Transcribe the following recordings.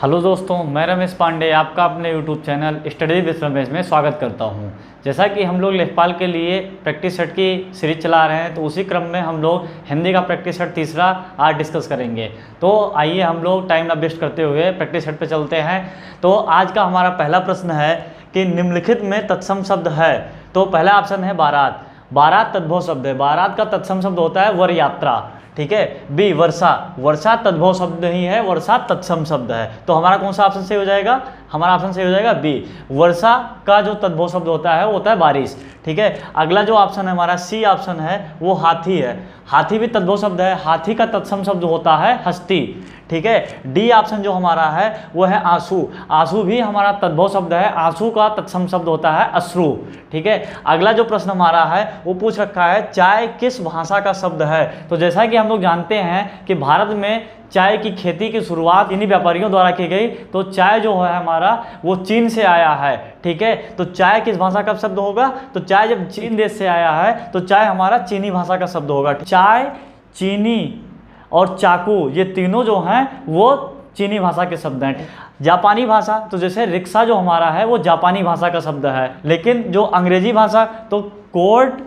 Hello दोस्तों, मैं रमेश पांडे आपका अपने YouTube channel study with Ramesh में स्वागत करता हूं। जैसा कि हम लोग लेखपाल के लिए प्रैक्टिस सेट की सीरीज चला रहे हैं, तो उसी क्रम में हम लोग हिंदी का प्रैक्टिस सेट तीसरा आज डिस्कस करेंगे। तो आइए हम लोग टाइम ना वेस्ट करते हुए प्रैक्टिस सेट पे चलते हैं। तो आज का हमारा पहला प्रश्न है कि निम्नलिखित में तत्सम शब्द है। तो पहला ऑप्शन है बारात। बारात तद्भव शब्द है। बारात का तत्सम शब्द होता है वर यात्रा। ठीक है। बी वर्षा। वर्षा तद्भव शब्द नहीं है, वर्षा तत्सम शब्द है। तो हमारा कौन सा ऑप्शन सही हो जाएगा? हमारा ऑप्शन सही हो जाएगा बी। वर्षा का जो तद्भव शब्द होता है वो होता है बारिश। ठीक है। अगला जो ऑप्शन है हमारा सी ऑप्शन है वो हाथी है। हाथी भी तद्भव शब्द है। हाथी का तत्सम शब्द होता है हस्ती। ठीक है। डी ऑप्शन जो हमारा है वो है आंसू। आंसू भी हमारा तद्भव शब्द है। आंसू का तत्सम शब्द होता है अश्रु। ठीक है। अगला जो प्रश्न हमारा है वो पूछ रखा है चाय किस भाषा का शब्द है। तो जैसा कि हम लोग जानते हैं कि भारत में चाय की खेती की शुरुआत इन्हीं व्यापारियों द्वारा की गई। तो चाय जो है हमारा वो चीन से आया है। ठीक है। तो चाय किस भाषा का शब्द होगा? तो चाय जब चीन देश से आया है तो चाय हमारा चीनी भाषा का शब्द होगा। चाय, चीनी और चाकू ये तीनों जो हैं वो चीनी भाषा के शब्द हैं। जापानी भाषा, तो जैसे रिक्शा जो हमारा है वो जापानी भाषा का शब्द है। लेकिन जो अंग्रेजी भाषा, तो कोर्ट,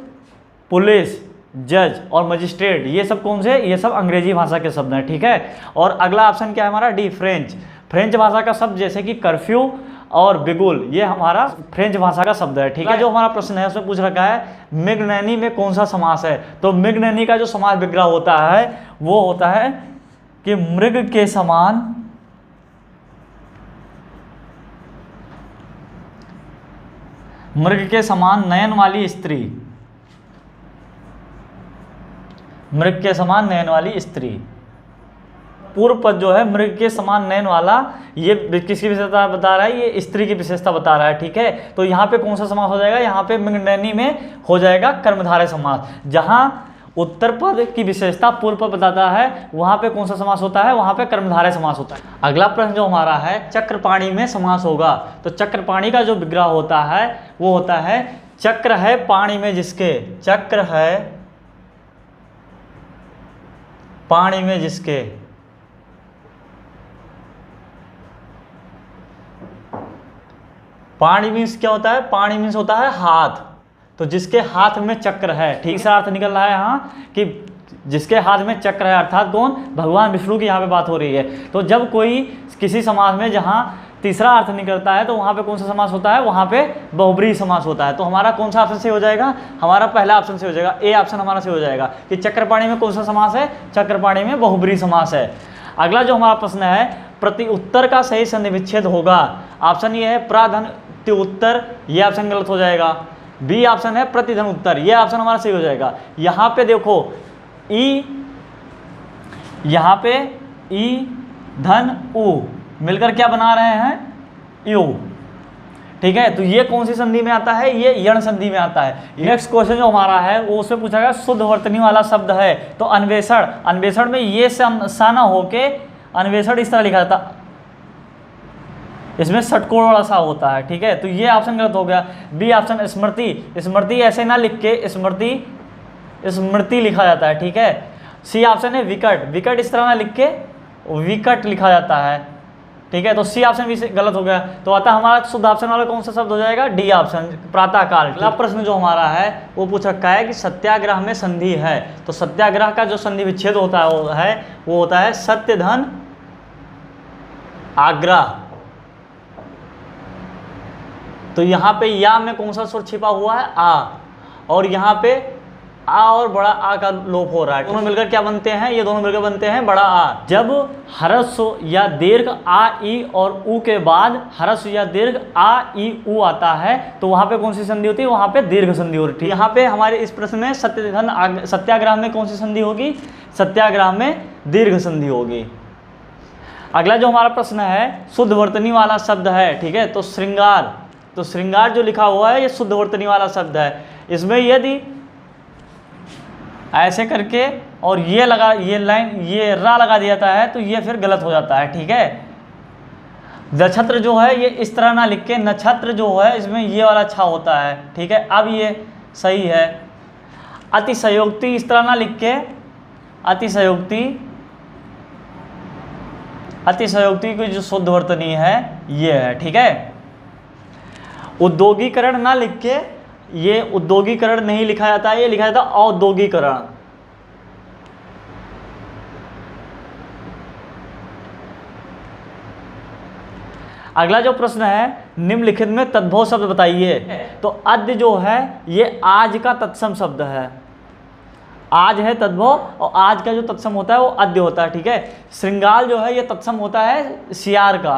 पुलिस, जज और मजिस्ट्रेट ये सब कौन से? ये सब अंग्रेजी भाषा के शब्द हैं। ठीक है। और अगला ऑप्शन क्या है हमारा? D French. फ्रेंच भाषा का शब्द जैसे कि कर्फ्यू और बिगुल ये हमारा फ्रेंच भाषा का शब्द है। ठीक है। जो हमारा प्रश्न है उसमें पूछ रखा है मृगनैनी में कौन सा समास है। तो मृगनैनी का जो समास विग्रह होता है वो होता है कि मृग के समान नयन वाली स्त्री। मृग के समान नयन वाली स्त्री। पूर्व पद जो है मृग के समान नयन वाला, ये किसकी विशेषता बता रहा है? ये स्त्री की विशेषता बता रहा है। ठीक है। तो यहाँ पे कौन सा समास हो जाएगा? यहाँ पे मृगनैनी में हो जाएगा कर्मधारय समास। जहाँ उत्तर पद की विशेषता पूर्व पद बताता है वहाँ पे कौन सा समास होता है? वहाँ पे कर्मधारय समास होता है। अगला प्रश्न जो हमारा है चक्रपाणी में समास होगा। तो चक्रपाणी का जो विग्रह होता है वो होता है चक्र है पाणी में जिसके। चक्र है पाणी में जिसके। पाणी मीन्स क्या होता है? पाणी मीन्स होता है हाथ। तो जिसके हाथ में चक्र है। ठीक से अर्थ निकल रहा है यहाँ कि जिसके हाथ में चक्र है, अर्थात कौन? भगवान विष्णु की यहाँ पे बात हो रही है। तो जब कोई किसी समास में जहाँ तीसरा अर्थ निकलता है तो वहाँ पे कौन सा समास होता है? वहाँ पे बहुब्रीहि समास होता है। तो हमारा कौन सा ऑप्शन से हो जाएगा? हमारा पहला ऑप्शन से हो जाएगा। ए ऑप्शन हमारा से हो जाएगा कि चक्रपाणी में कौन सा समास है? चक्रपाणी में बहुब्रीहि समास है। अगला जो हमारा प्रश्न है प्रति उत्तर का सही संधि विच्छेद होगा। ऑप्शन ये है प्राधन उत्तर, ये ऑप्शन गलत हो जाएगा। बी ऑप्शन है प्रतिधन उत्तर, ये ऑप्शन हमारा सही हो जाएगा। यहाँ पे देखो ई, यहाँ पे ई धन उ मिलकर क्या बना रहे हैं? यू। ठीक है। तो ये कौन सी संधि में आता है? ये यण संधि में आता है। नेक्स्ट क्वेश्चन जो हमारा है वो उसमें पूछा गया शुद्ध वर्तनी वाला शब्द है। तो अन्वेषण, अन्वेषण में ये साना होके अन्वेषण इस तरह लिखा जाता, इसमें षटकोण वाला सा होता है। ठीक है। तो ये ऑप्शन गलत हो गया। बी ऑप्शन स्मृति, स्मृति ऐसे ना लिख के स्मृति स्मृति लिखा जाता है। ठीक है। सी ऑप्शन है विकट, विकट इस तरह ना लिख के विकट लिखा जाता है। ठीक है। तो सी ऑप्शन भी गलत हो गया। तो अतः हमारा शुद्ध ऑप्शन वाला कौन सा शब्द हो जाएगा? डी ऑप्शन प्रातःकाल। अगला प्रश्न जो हमारा है वो पूछ रखा है कि सत्याग्रह में संधि है। तो सत्याग्रह का जो संधि विच्छेद होता है वो होता है सत्य धन आग्रह। तो यहाँ पे या में कौन सा स्वर छिपा हुआ है? आ। और यहाँ पे आ और बड़ा आ का लोप हो रहा है। दोनों मिलकर क्या बनते हैं? ये दोनों मिलकर बनते हैं बड़ा आ। जब ह्रस्व या दीर्घ आ ई और उ के बाद ह्रस्व या दीर्घ आ ई उ आता है तो वहाँ पे कौन सी संधि होती है? वहाँ पे दीर्घ संधि होती है। यहाँ पे हमारे इस प्रश्न में सत्याग्रह में कौन सी संधि होगी? सत्याग्रह में दीर्घ संधि होगी। अगला जो हमारा प्रश्न है शुद्ध वर्तनी वाला शब्द है। ठीक है। तो श्रृंगार, तो श्रृंगार जो लिखा हुआ है ये शुद्ध वर्तनी वाला शब्द है। इसमें यदि ऐसे करके और ये लगा, ये लाइन, ये रा लगा दिया जाता है तो ये फिर गलत हो जाता है। ठीक है। नक्षत्र जो है ये इस तरह ना लिख के नक्षत्र जो है इसमें ये वाला छा होता है। ठीक है। अब ये सही है। अतिशयोक्ति इस तरह ना लिख के अतिशयोक्ति अतिशयोक्ति की जो शुद्ध वर्तनी है ये है, ठीक है। उद्योगीकरण ना लिख के, ये उद्योगीकरण नहीं लिखा जाता है, ये लिखा जाता है औद्योगीकरण। अगला जो प्रश्न है, निम्नलिखित में तद्भव शब्द बताइए। तो अद्य जो है ये आज का तत्सम शब्द है, आज है तद्भव और आज का जो तत्सम होता है वो अद्य होता है, ठीक है। श्रृंगाल जो है ये तत्सम होता है सियार का।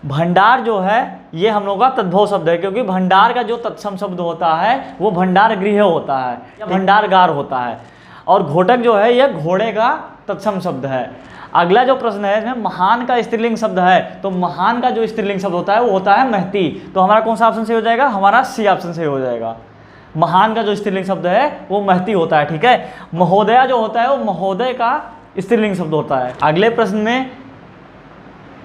भंडार जो है ये हम लोग का तद्भव शब्द है, क्योंकि भंडार का जो तत्सम शब्द होता है वो भंडार गृह होता है या भंडारगार होता है। और घोटक जो है यह घोड़े का तत्सम शब्द है। अगला जो प्रश्न है इसमें महान का स्त्रीलिंग शब्द है, तो महान का जो स्त्रीलिंग शब्द होता है वो होता है महती। तो हमारा कौन सा ऑप्शन सही हो जाएगा? हमारा सी ऑप्शन सही हो जाएगा। महान का जो स्त्रीलिंग शब्द है वो महती होता है, ठीक है। महोदया जो होता है वो महोदय का स्त्रीलिंग शब्द होता है। अगले प्रश्न में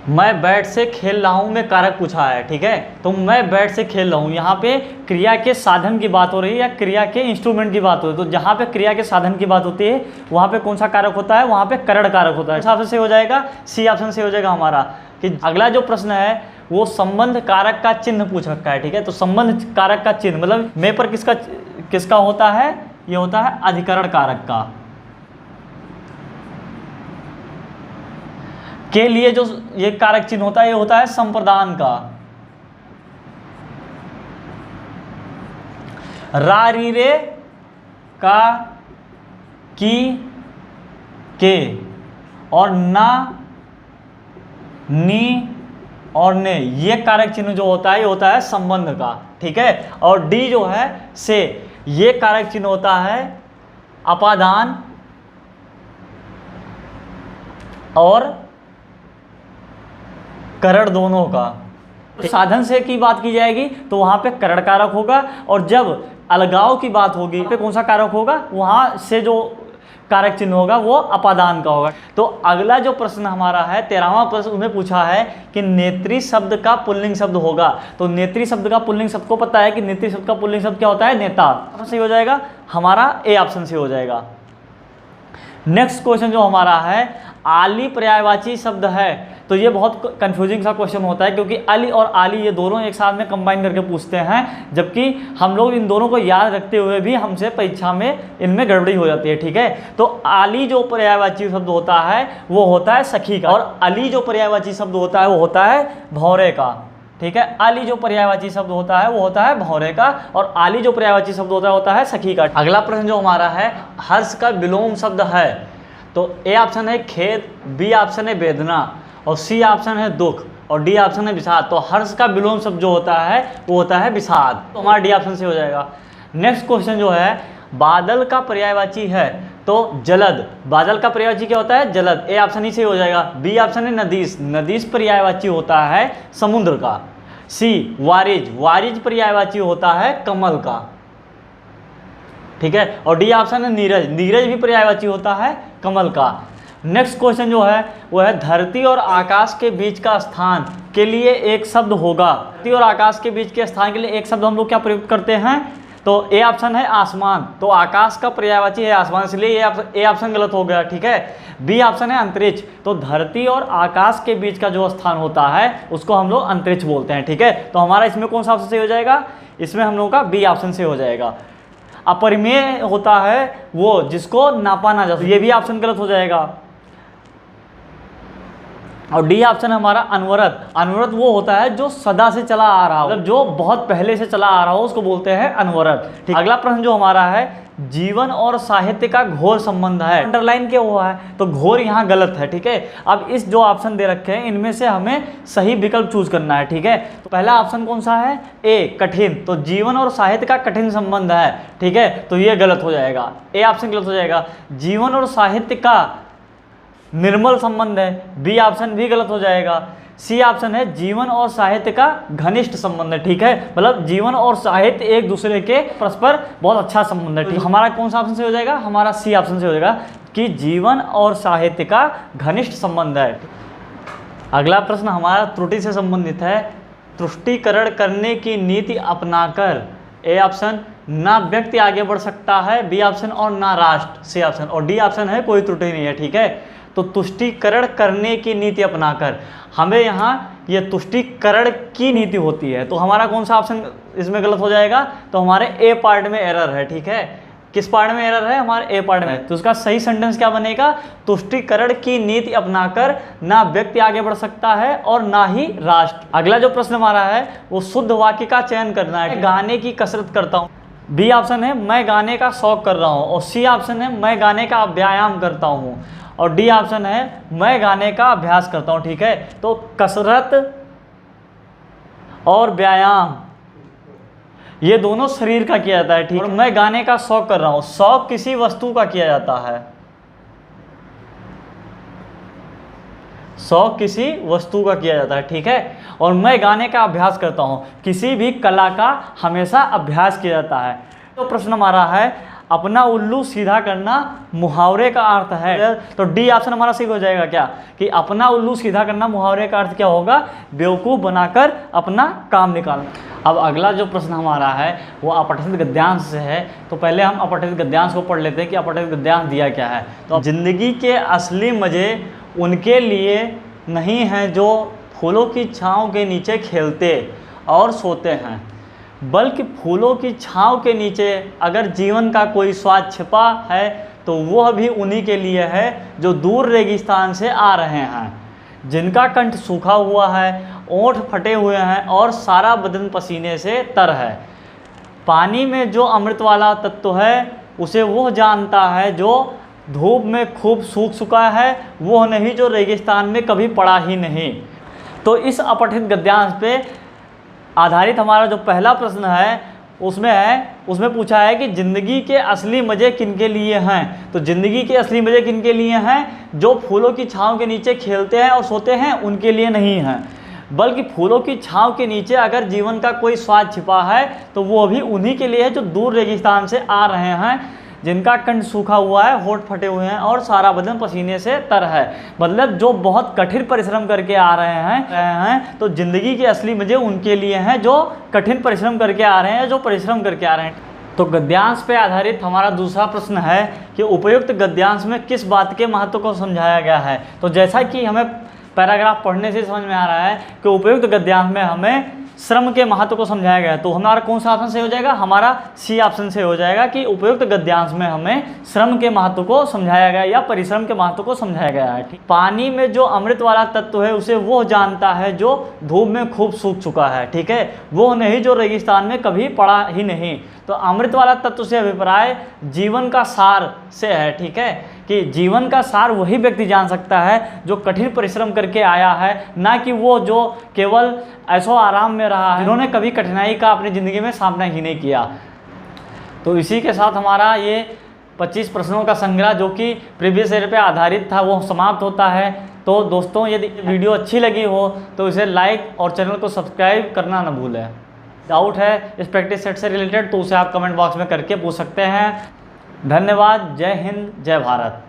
मैं बैट से खेल रहा हूँ में कारक पूछा है, ठीक है। तो मैं बैट से खेल रहा हूँ, यहाँ पे क्रिया के साधन की बात हो रही है या क्रिया के इंस्ट्रूमेंट की बात हो रही है। तो जहाँ पे क्रिया के साधन की बात होती है वहाँ पे कौन सा कारक होता है? वहाँ पे करण कारक होता है। इस ऑप्शन से हो जाएगा, सी ऑप्शन से हो जाएगा हमारा। कि अगला जो प्रश्न है वो संबंध कारक का चिन्ह पूछ रखा है, ठीक है। तो संबंध कारक का चिन्ह मतलब में पर किसका होता है? ये होता है अधिकरण कारक का। के लिए जो ये कारक चिन्ह होता है ये होता है संप्रदान का। रा री रे का की के और ना नी और ने, ये कारक चिन्ह जो होता है ये होता है संबंध का, ठीक है। और डी जो है से, ये कारक चिन्ह होता है अपादान और करण दोनों का। साधन से की बात की जाएगी तो वहां पे करण कारक होगा, और जब अलगाव की बात होगी पे कौन सा कारक होगा? वहां से जो कारक चिन्ह होगा वो अपादान का होगा। तो अगला जो प्रश्न हमारा है 13वां प्रश्न, उसमें पूछा है कि नेत्री शब्द का पुल्लिंग शब्द होगा। तो नेत्री शब्द का पुल्लिंग शब्द को पता है कि नेत्री शब्द का पुल्लिंग शब्द क्या होता है? नेता। सही हो जाएगा हमारा ए ऑप्शन से हो जाएगा। नेक्स्ट क्वेश्चन जो हमारा है, आली पर्यायवाची शब्द है। तो ये बहुत कंफ्यूजिंग सा क्वेश्चन होता है, क्योंकि अली और आली ये दोनों एक साथ में कंबाइन करके पूछते हैं, जबकि हम लोग इन दोनों को याद रखते हुए भी हमसे परीक्षा में इनमें गड़बड़ी हो जाती है, ठीक है। तो आली जो पर्यायवाची शब्द होता है वो होता है सखी का, और अली जो पर्यायवाची शब्द होता है वो होता है भौरे का, ठीक है। अली जो पर्यायवाची शब्द होता है वो होता है भौरे का, और आली जो पर्यायवाची शब्द होता है सखी का। अगला प्रश्न जो हमारा है, हर्ष का विलोम शब्द है। तो ए ऑप्शन है खेद, बी ऑप्शन है वेदना, और सी ऑप्शन है दुख, और डी ऑप्शन है विषाद। तो हर्ष का विलोम शब्द जो होता है वो होता है विषाद। तो हमारा डी ऑप्शन से हो जाएगा। नेक्स्ट क्वेश्चन जो है, बादल का पर्यायवाची है। तो जलद, बादल का पर्यायवाची क्या होता है? जलद। ए ऑप्शन ही से हो जाएगा। बी ऑप्शन है नदीस, नदीस पर्यायवाची होता है समुद्र का। सी वारिज, वारिज पर्यायवाची होता है कमल का, ठीक है। और डी ऑप्शन है नीरज, नीरज भी पर्यायवाची होता है कमल का। नेक्स्ट क्वेश्चन जो है वो है, धरती और आकाश के बीच का स्थान के लिए एक शब्द होगा। धरती और आकाश के बीच के स्थान के लिए एक शब्द हम लोग क्या प्रयुक्त करते हैं? तो ए ऑप्शन है आसमान। तो आकाश का पर्यायवाची है आसमान, इसलिए ए ऑप्शन गलत हो गया, ठीक है। बी ऑप्शन है अंतरिक्ष। तो धरती और आकाश के बीच का जो स्थान होता है उसको हम लोग अंतरिक्ष बोलते हैं, ठीक है। तो हमारा इसमें कौन सा ऑप्शन से हो जाएगा? इसमें हम लोग का बी ऑप्शन से हो जाएगा। अपरिमेय होता है वो जिसको नापा ना जा सके, ये भी ऑप्शन गलत हो जाएगा। और डी ऑप्शन हमारा अनवरत। अनवरत वो होता है जो सदा से चला आ रहा हो, मतलब जो बहुत पहले से चला आ रहा हो उसको बोलते हैं अनवरत, ठीक। अगला प्रश्न जो हमारा है, जीवन और साहित्य का घोर संबंध है। अंडरलाइन क्या हुआ है? तो घोर यहाँ गलत है, ठीक है। अब इस जो ऑप्शन दे रखे हैं इनमें से हमें सही विकल्प चूज करना है, ठीक है। तो पहला ऑप्शन कौन सा है? ए कठिन। तो जीवन और साहित्य का कठिन संबंध है, ठीक है। तो ये गलत हो जाएगा, ए ऑप्शन गलत हो जाएगा। जीवन और साहित्य का निर्मल संबंध है, बी ऑप्शन भी गलत हो जाएगा। सी ऑप्शन है जीवन और साहित्य का घनिष्ठ संबंध है, ठीक है। मतलब जीवन और साहित्य एक दूसरे के परस्पर बहुत अच्छा संबंध है, ठीक। हमारा कौन सा ऑप्शन से हो जाएगा? हमारा सी ऑप्शन से हो जाएगा कि जीवन और साहित्य का घनिष्ठ संबंध है। अगला प्रश्न हमारा त्रुटि से संबंधित है। तुष्टीकरण करने की नीति अपनाकर ए ऑप्शन ना व्यक्ति आगे बढ़ सकता है, बी ऑप्शन और ना राष्ट्र, सी ऑप्शन, और डी ऑप्शन है कोई त्रुटि नहीं है, ठीक है। तो तुष्टीकरण करने की नीति अपनाकर। हमें यहाँ ये तुष्टीकरण की नीति होती है, तो हमारा कौन सा ऑप्शन इसमें गलत हो जाएगा? तो हमारे ए पार्ट में एरर है, ठीक है। किस पार्ट में एरर है? हमारे ए पार्ट में। तो उसका सही सेंटेंस क्या बनेगा? तुष्टीकरण की नीति अपनाकर ना व्यक्ति आगे बढ़ सकता है और ना ही राष्ट्र। अगला जो प्रश्न हमारा है वो शुद्ध वाक्य का चयन करना है। गाने की कसरत करता हूँ, बी ऑप्शन है मैं गाने का शौक कर रहा हूँ, और सी ऑप्शन है मैं गाने का व्यायाम करता हूँ, और डी ऑप्शन है मैं गाने का अभ्यास करता हूँ, ठीक है। तो कसरत और व्यायाम ये दोनों शरीर का किया जाता है, ठीक है। और मैं गाने का शौक कर रहा हूँ, शौक किसी वस्तु का किया जाता है, शौक किसी वस्तु का किया जाता है, ठीक है। और मैं गाने का अभ्यास करता हूँ, किसी भी कला का हमेशा अभ्यास किया जाता है। तो प्रश्न हमारा है अपना उल्लू सीधा करना मुहावरे का अर्थ है, तो डी ऑप्शन हमारा सही हो जाएगा क्या? कि अपना उल्लू सीधा करना मुहावरे का अर्थ क्या होगा? बेवकूफ़ बनाकर अपना काम निकालना। अब अगला जो प्रश्न हमारा है वो अपठित गद्यांश से है, तो पहले हम अपठित गद्यांश को पढ़ लेते हैं कि अपठित गद्यांश दिया क्या है। तो जिंदगी के असली मज़े उनके लिए नहीं हैं जो फूलों की छाँव के नीचे खेलते और सोते हैं, बल्कि फूलों की छाँव के नीचे अगर जीवन का कोई स्वाद छिपा है तो वह भी उन्हीं के लिए है जो दूर रेगिस्तान से आ रहे हैं, जिनका कंठ सूखा हुआ है, ओंठ फटे हुए हैं और सारा बदन पसीने से तर है। पानी में जो अमृत वाला तत्व है उसे वह जानता है जो धूप में खूब सूख चुका है, वह नहीं जो रेगिस्तान में कभी पड़ा ही नहीं। तो इस अपठित गद्यांश पे आधारित हमारा जो पहला प्रश्न है उसमें पूछा है कि ज़िंदगी के असली मज़े किनके लिए हैं। तो ज़िंदगी के असली मज़े किनके लिए हैं? जो फूलों की छाँव के नीचे खेलते हैं और सोते हैं उनके लिए नहीं हैं, बल्कि फूलों की छाँव के नीचे अगर जीवन का कोई स्वाद छिपा है तो वो भी उन्हीं के लिए है जो दूर रेगिस्तान से आ रहे हैं, जिनका कंठ सूखा हुआ है, होंठ फटे हुए हैं और सारा बदन पसीने से तर है। मतलब जो बहुत कठिन परिश्रम करके आ रहे हैं, तो ज़िंदगी के असली मज़े उनके लिए हैं जो कठिन परिश्रम करके आ रहे हैं, जो परिश्रम करके आ रहे हैं। तो गद्यांश पे आधारित हमारा दूसरा प्रश्न है कि उपयुक्त गद्यांश में किस बात के महत्व को समझाया गया है। तो जैसा कि हमें पैराग्राफ पढ़ने से समझ में आ रहा है कि उपयुक्त गद्यांश में हमें श्रम के महत्व को समझाया गया है, तो हमारा कौन सा ऑप्शन से हो जाएगा? हमारा सी ऑप्शन से हो जाएगा कि उपयुक्त गद्यांश में हमें श्रम के महत्व को समझाया गया या परिश्रम के महत्व को समझाया गया है, ठीक। पानी में जो अमृत वाला तत्व है उसे वो जानता है जो धूप में खूब सूख चुका है, ठीक है, वो नहीं जो रेगिस्तान में कभी पड़ा ही नहीं। तो अमृत वाला तत्व से अभिप्राय जीवन का सार से है, ठीक है, कि जीवन का सार वही व्यक्ति जान सकता है जो कठिन परिश्रम करके आया है, ना कि वो जो केवल ऐशो आराम में रहा है, जिन्होंने कभी कठिनाई का अपनी ज़िंदगी में सामना ही नहीं किया। तो इसी के साथ हमारा ये 25 प्रश्नों का संग्रह जो कि प्रीवियस ईयर पे आधारित था वो समाप्त होता है। तो दोस्तों यदि वीडियो अच्छी लगी हो तो इसे लाइक और चैनल को सब्सक्राइब करना न भूलें। डाउट है इस प्रैक्टिस सेट से रिलेटेड तो उसे आप कमेंट बॉक्स में करके पूछ सकते हैं। धन्यवाद। जय हिंद, जय भारत।